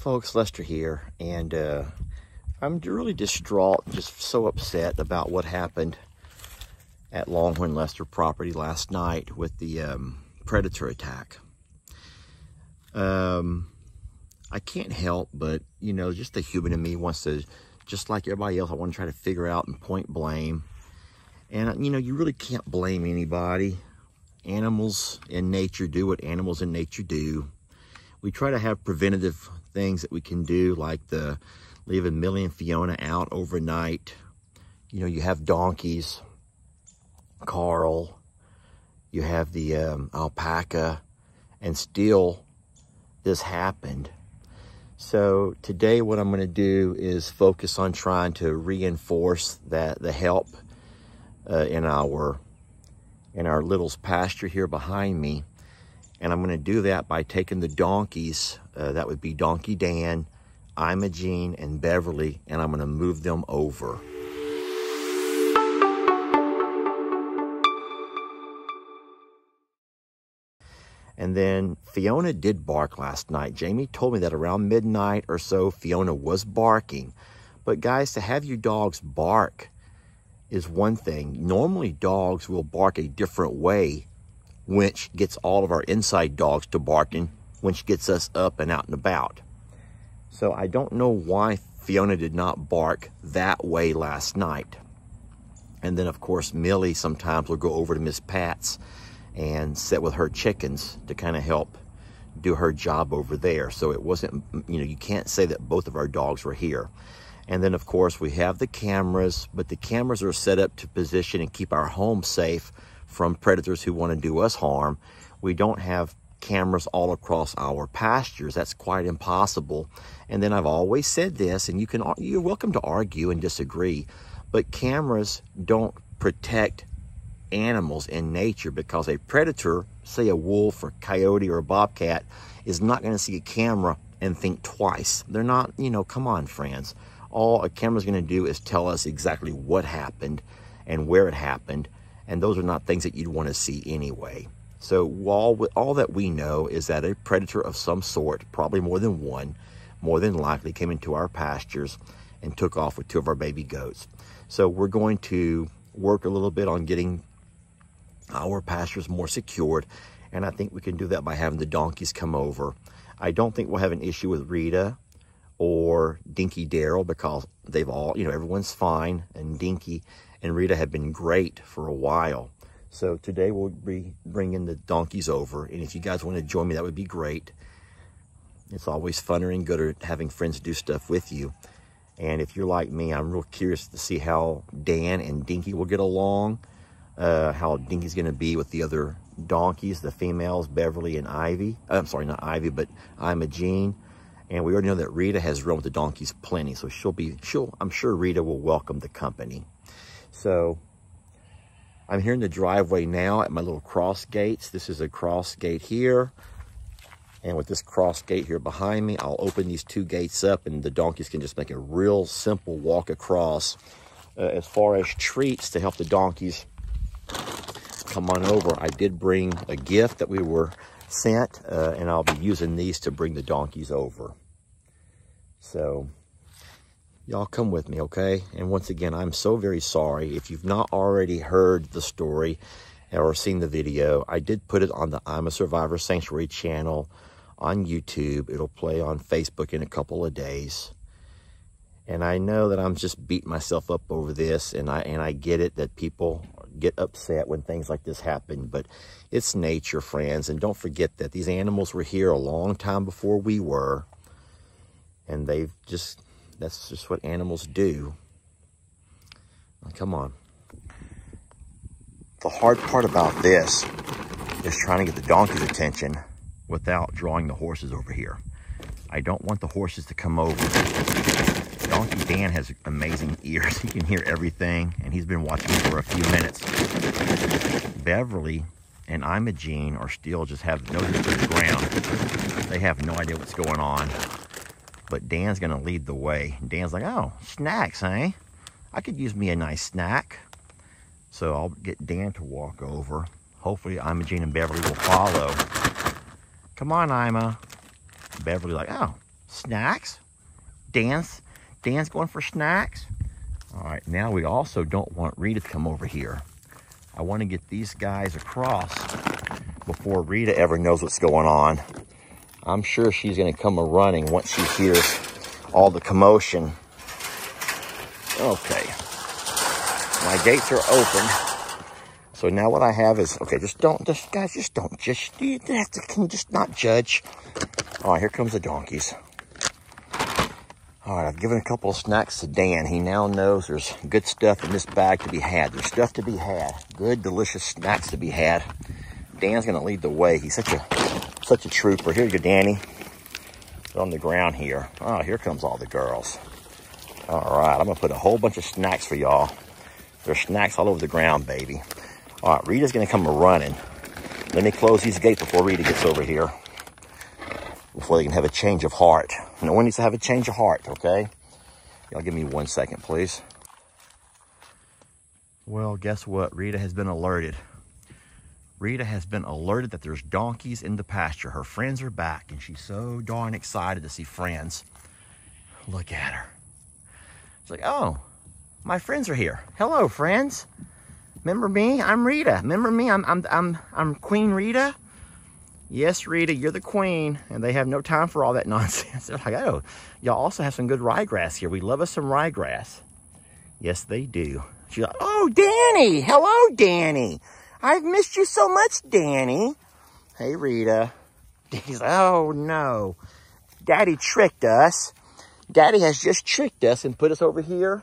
folks, Lester here, and I'm really distraught, just so upset about what happened at Longhorn Lester property last night with the predator attack. I can't help but, you know, just the human in me wants to, just like everybody else, I want to try to figure out and point blame. And, you know, you really can't blame anybody. Animals in nature do what animals in nature do. We try to have preventative things that we can do, like leaving Millie and Fiona out overnight. You know, you have donkeys, Carl, you have the alpaca, and still this happened. So today what I'm going to do is focus on trying to reinforce that the help in our Littles pasture here behind me. And I'm going to do that by taking the donkeys, that would be Donkey Dan, Imogene, and Beverly, and I'm going to move them over. And then Fiona did bark last night. Jamie told me that around midnight or so, Fiona was barking. But guys, to have your dogs bark is one thing. Normally dogs will bark a different way. Winch gets all of our inside dogs to barking. Winch gets us up and out and about. So I don't know why Fiona did not bark that way last night. And then of course Millie sometimes will go over to Miss Pat's and sit with her chickens to kind of help do her job over there. So it wasn't, you know, you can't say that both of our dogs were here. And then of course we have the cameras, but the cameras are set up to position and keep our home safe from predators who want to do us harm. We don't have cameras all across our pastures. That's quite impossible. And then I've always said this, and you're welcome to argue and disagree, but cameras don't protect animals in nature, because a predator, say a wolf or coyote or a bobcat, is not going to see a camera and think twice. They're not, you know, come on friends. All a camera's going to do is tell us exactly what happened and where it happened. And those are not things that you'd want to see anyway. So all that we know is that a predator of some sort, probably more than one, more than likely came into our pastures and took off with two of our baby goats. So we're going to work a little bit on getting our pastures more secured. And I think we can do that by having the donkeys come over. I don't think we'll have an issue with Rita or Dinky Daryl, because they've all, you know, everyone's fine. And Dinky and Rita have been great for a while. So today we'll be bringing the donkeys over. And if you guys want to join me, that would be great. It's always funner and gooder having friends do stuff with you. And if you're like me, I'm real curious to see how Dan and Dinky will get along. How Dinky's going to be with the other donkeys, the females, Beverly and Ivy. I'm sorry, not Ivy, but Imogene. And we already know that Rita has run with the donkeys plenty. So I'm sure Rita will welcome the company. So I'm here in the driveway now at my little cross gates. This is a cross gate here. And with this cross gate here behind me, I'll open these two gates up and the donkeys can just make a real simple walk across. As far as treats to help the donkeys come on over, I did bring a gift that we were sent, and I'll be using these to bring the donkeys over. So y'all come with me, okay? And once again, I'm so very sorry. If you've not already heard the story or seen the video, I did put it on the I'm a Survivor Sanctuary channel on YouTube. It'll play on Facebook in a couple of days. And I know that I'm just beating myself up over this, and I get it that people get upset when things like this happen, but it's nature, friends. And don't forget that these animals were here a long time before we were, and that's just what animals do. Come on. The hard part about this is trying to get the donkey's attention without drawing the horses over here. I don't want the horses to come over. Donkey Dan has amazing ears. He can hear everything, and he's been watching me for a few minutes. Beverly and Imogene are still just have noses to the ground. They have no idea what's going on. But Dan's going to lead the way. Dan's like, oh, snacks, eh? I could use me a nice snack. So I'll get Dan to walk over. Hopefully Imogene and Beverly will follow. Come on, Ima. Beverly like, oh, Snacks? Dan's going for snacks? All right, now we also don't want Rita to come over here. I want to get these guys across before Rita ever knows what's going on. I'm sure she's going to come running once she hears all the commotion. Okay. My gates are open. So now what I have is, okay, you have to not judge. All right, here comes the donkeys. All right, I've given a couple of snacks to Dan. He now knows there's good stuff in this bag to be had. There's stuff to be had. Good, delicious snacks to be had. Dan's gonna lead the way. He's such a trooper. Here you go, Danny. They're on the ground here. Oh, here comes all the girls. All right, I'm gonna put a whole bunch of snacks for y'all. There's snacks all over the ground, baby. All right, Rita's gonna come running. Let me close these gates before Rita gets over here. Before they can have a change of heart. No one needs to have a change of heart, okay? Y'all give me 1 second, please. Well, guess what? Rita has been alerted. Rita has been alerted that there's donkeys in the pasture. Her friends are back, and she's so darn excited to see friends. Look at her. She's like, oh, my friends are here. Hello, friends. Remember me? I'm Rita. Remember me? I'm Queen Rita. Yes, Rita, you're the queen. And they have no time for all that nonsense. They're like, oh, y'all also have some good ryegrass here. We love us some ryegrass. Yes, they do. She's like, oh, Danny. Hello, Danny. I've missed you so much, Danny. Hey, Rita. He's like, oh, no. Daddy tricked us. Daddy has just tricked us and put us over here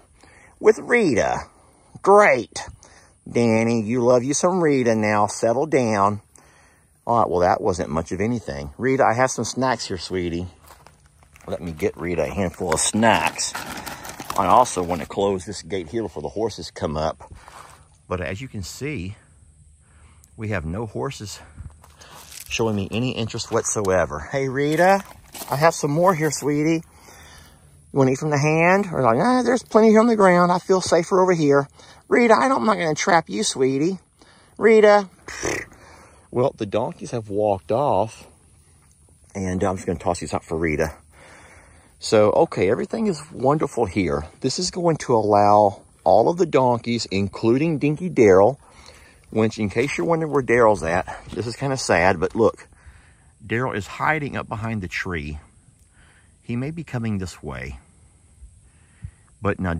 with Rita. Great. Danny, you love you some Rita now. Settle down. All right, well, that wasn't much of anything. Rita, I have some snacks here, sweetie. Let me get Rita a handful of snacks. I also want to close this gate here before the horses come up. But as you can see, we have no horses showing me any interest whatsoever. Hey, Rita, I have some more here, sweetie. You want to eat from the hand? Or like, ah, there's plenty here on the ground. I feel safer over here. Rita, I'm not going to trap you, sweetie. Rita. Well, the donkeys have walked off, and I'm just going to toss these out for Rita. So, okay, everything is wonderful here. This is going to allow all of the donkeys, including Dinky Daryl, which, in case you're wondering where Daryl's at, this is kind of sad, but look, Daryl is hiding up behind the tree. He may be coming this way. But now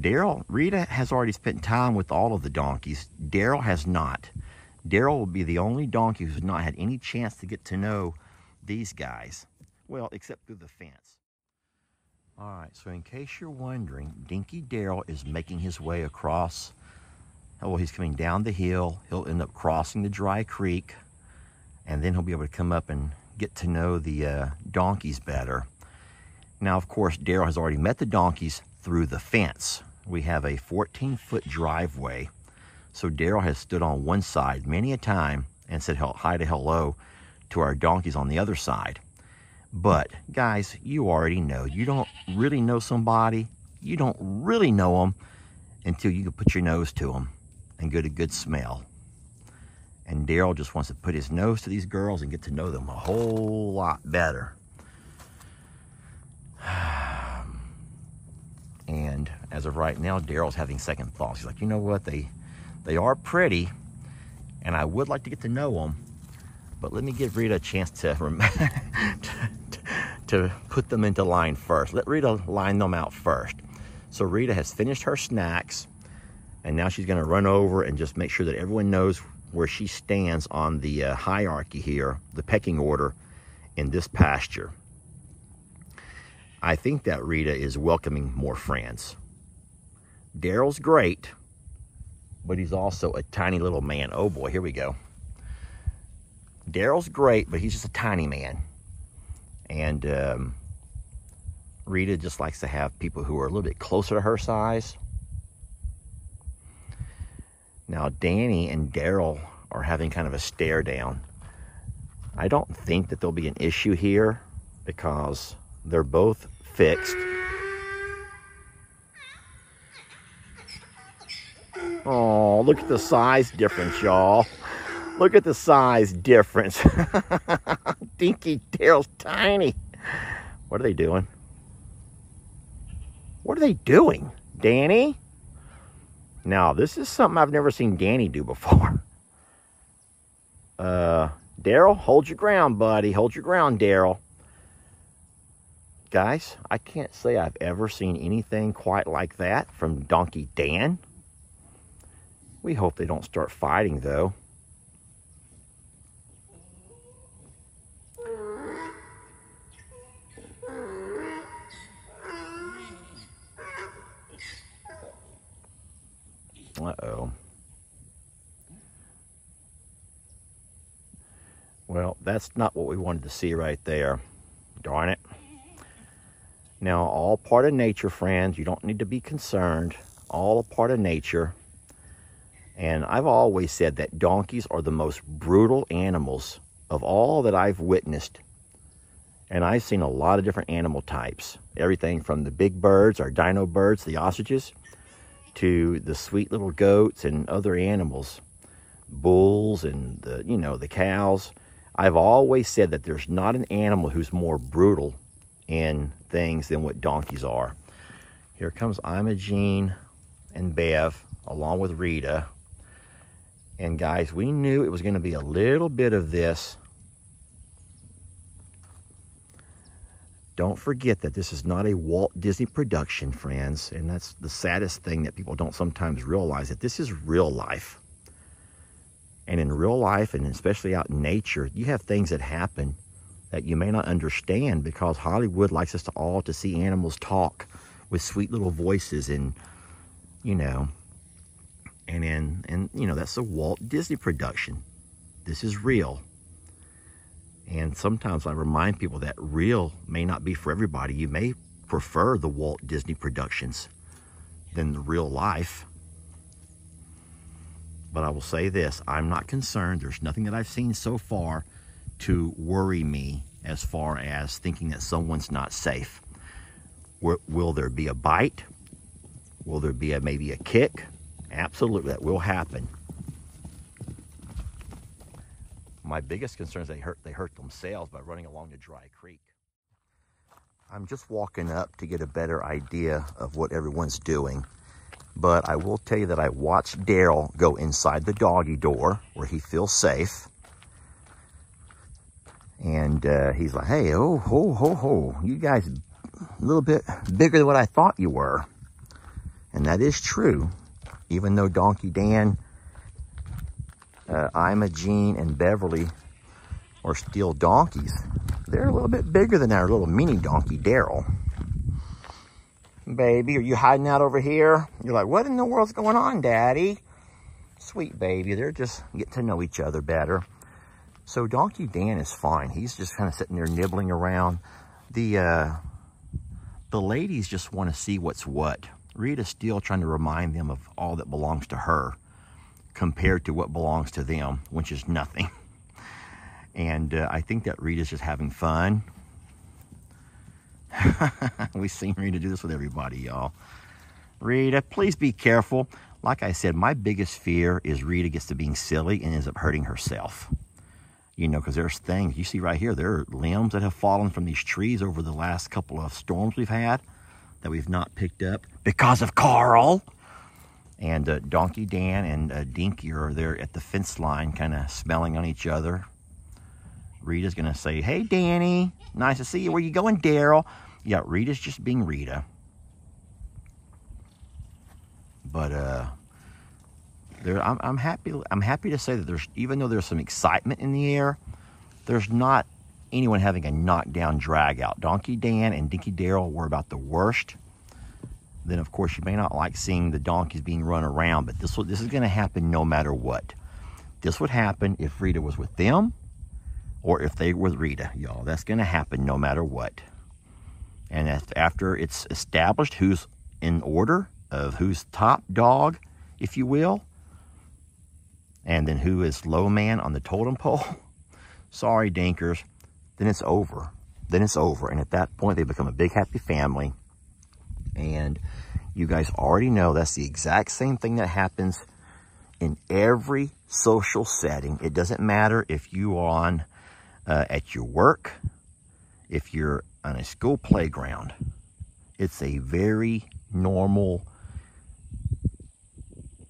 Rita has already spent time with all of the donkeys. Daryl has not. Daryl will be the only donkey who's not had any chance to get to know these guys. Well, except through the fence. All right, so in case you're wondering, Dinky Daryl is making his way across. Well, he's coming down the hill. He'll end up crossing the dry creek, and then he'll be able to come up and get to know the donkeys better. Now, of course, Daryl has already met the donkeys through the fence. We have a 14-foot driveway. So Daryl has stood on one side many a time and said hi to hello to our donkeys on the other side. But, guys, you already know. You don't really know somebody. You don't really know them until you can put your nose to them and get a good smell. And Daryl just wants to put his nose to these girls and get to know them a whole lot better. And as of right now, Daryl's having second thoughts. He's like, you know what? They are pretty, and I would like to get to know them, but let me give Rita a chance to put them into line first. Let Rita line them out first. So Rita has finished her snacks, and now she's going to run over and just make sure that everyone knows where she stands on the hierarchy here, the pecking order in this pasture. I think that Rita is welcoming more friends. Daryl's great, but he's also a tiny little man. Oh boy, here we go. Daryl's great, but he's just a tiny man. And Rita just likes to have people who are a little bit closer to her size. Now, Danny and Daryl are having kind of a stare down. I don't think that there'll be an issue here because they're both fixed. Oh, look at the size difference, y'all. Look at the size difference. Dinky Daryl's tiny. What are they doing? What are they doing? Danny? Now, this is something I've never seen Danny do before. Daryl, hold your ground, buddy. Hold your ground, Daryl. Guys, I can't say I've ever seen anything quite like that from Donkey Dan. We hope they don't start fighting, though. Uh-oh. Well, that's not what we wanted to see right there. Darn it. Now, all part of nature, friends. You don't need to be concerned. All a part of nature. And I've always said that donkeys are the most brutal animals of all that I've witnessed. And I've seen a lot of different animal types. Everything from the big birds, our dino birds, the ostriches, to the sweet little goats and other animals, bulls and the cows. I've always said that there's not an animal who's more brutal in things than what donkeys are. Here comes Imogene and Bev along with Rita. And guys, we knew it was going to be a little bit of this. Don't forget that this is not a Walt Disney production, friends. And that's the saddest thing that people don't sometimes realize, that this is real life. And in real life, and especially out in nature, you have things that happen that you may not understand, because Hollywood likes us all to see animals talk with sweet little voices, and that's a Walt Disney production. This is real. And sometimes I remind people that real may not be for everybody. You may prefer the Walt Disney productions than the real life. But I will say this, I'm not concerned. There's nothing that I've seen so far to worry me as far as thinking that someone's not safe. Will there be a bite? Will there be maybe a kick? Absolutely, that will happen. My biggest concern is they hurt themselves by running along the dry creek. I'm just walking up to get a better idea of what everyone's doing. But I will tell you that I watched Daryl go inside the doggy door where he feels safe. And he's like, hey, you guys a little bit bigger than what I thought you were. And that is true. Even though Donkey Dan, Imogene, and Beverly are still donkeys, they're a little bit bigger than our little mini donkey, Daryl. Baby, are you hiding out over here? You're like, what in the world's going on, Daddy? Sweet baby, they're just getting to know each other better. So Donkey Dan is fine. He's just kind of sitting there nibbling around. The ladies just want to see what's what. Rita's still trying to remind them of all that belongs to her compared to what belongs to them, which is nothing. And I think that Rita's just having fun. We've seen Rita do this with everybody, y'all. Rita, please be careful. Like I said, my biggest fear is Rita gets to being silly and ends up hurting herself. Because there's things, you see right here, there are limbs that have fallen from these trees over the last couple of storms we've had that we've not picked up because of Carl. And Donkey Dan and Dinky are there at the fence line kind of smelling on each other. Rita's going to say, hey, Danny, nice to see you. Where you going, Daryl? Yeah, Rita's just being Rita. But I'm happy to say that even though there's some excitement in the air, there's not anyone having a knockdown drag out. Donkey Dan and Dinky Daryl were about the worst. Then, of course, you may not like seeing the donkeys being run around, but this is going to happen no matter what. This would happen if Rita was with them or if they were with Rita, y'all. That's going to happen no matter what. And after it's established who's in order of who's top dog, if you will, and then who is low man on the totem pole, sorry, Dinkers, then it's over. Then it's over. And at that point, they become a big, happy family. And you guys already know that's the exact same thing that happens in every social setting. It doesn't matter if you are on at your work, if you're on a school playground. It's a very normal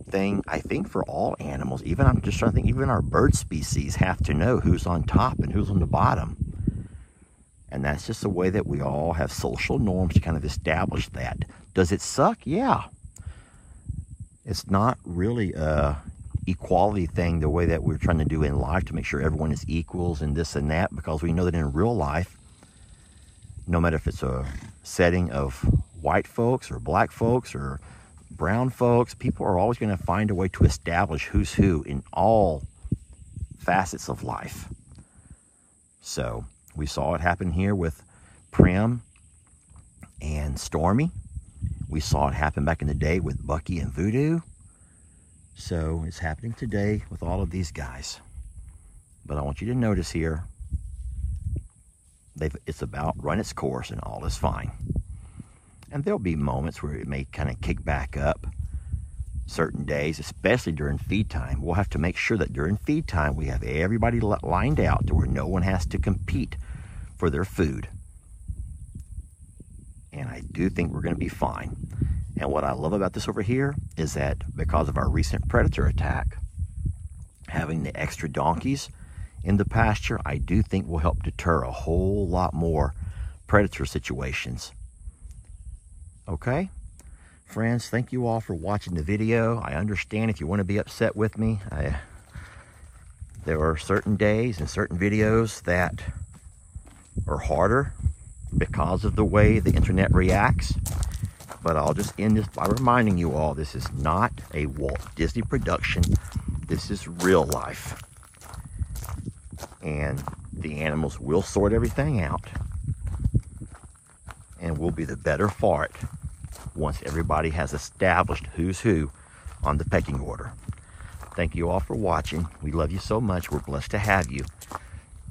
thing, I think, for all animals. Even, I'm just trying to think, even our bird species have to know who's on top and who's on the bottom. And that's just the way that we all have social norms to kind of establish that. Does it suck? Yeah. It's not really a equality thing the way that we're trying to do in life to make sure everyone is equals and this and that, because we know that in real life, no matter if it's a setting of white folks or black folks or brown folks, people are always going to find a way to establish who's who in all facets of life. So we saw it happen here with Prim and Stormy. We saw it happen back in the day with Bucky and Voodoo. So it's happening today with all of these guys. But I want you to notice here, it's about run its course and all is fine. And there'll be moments where it may kind of kick back up certain days, especially during feed time. We'll have to make sure that during feed time, we have everybody lined out to where no one has to compete for their food. And I do think we're going to be fine. And what I love about this over here is that because of our recent predator attack, having the extra donkeys in the pasture, I do think will help deter a whole lot more predator situations. Okay? Friends, thank you all for watching the video. I understand if you want to be upset with me. There are certain days and certain videos that are harder because of the way the internet reacts. But I'll just end this by reminding you all, this is not a Walt Disney production. This is real life. And the animals will sort everything out. And we'll be the better for it once everybody has established who's who on the pecking order. Thank you all for watching. We love you so much. We're blessed to have you.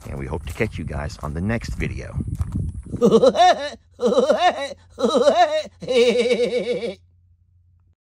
And we hope to catch you guys on the next video.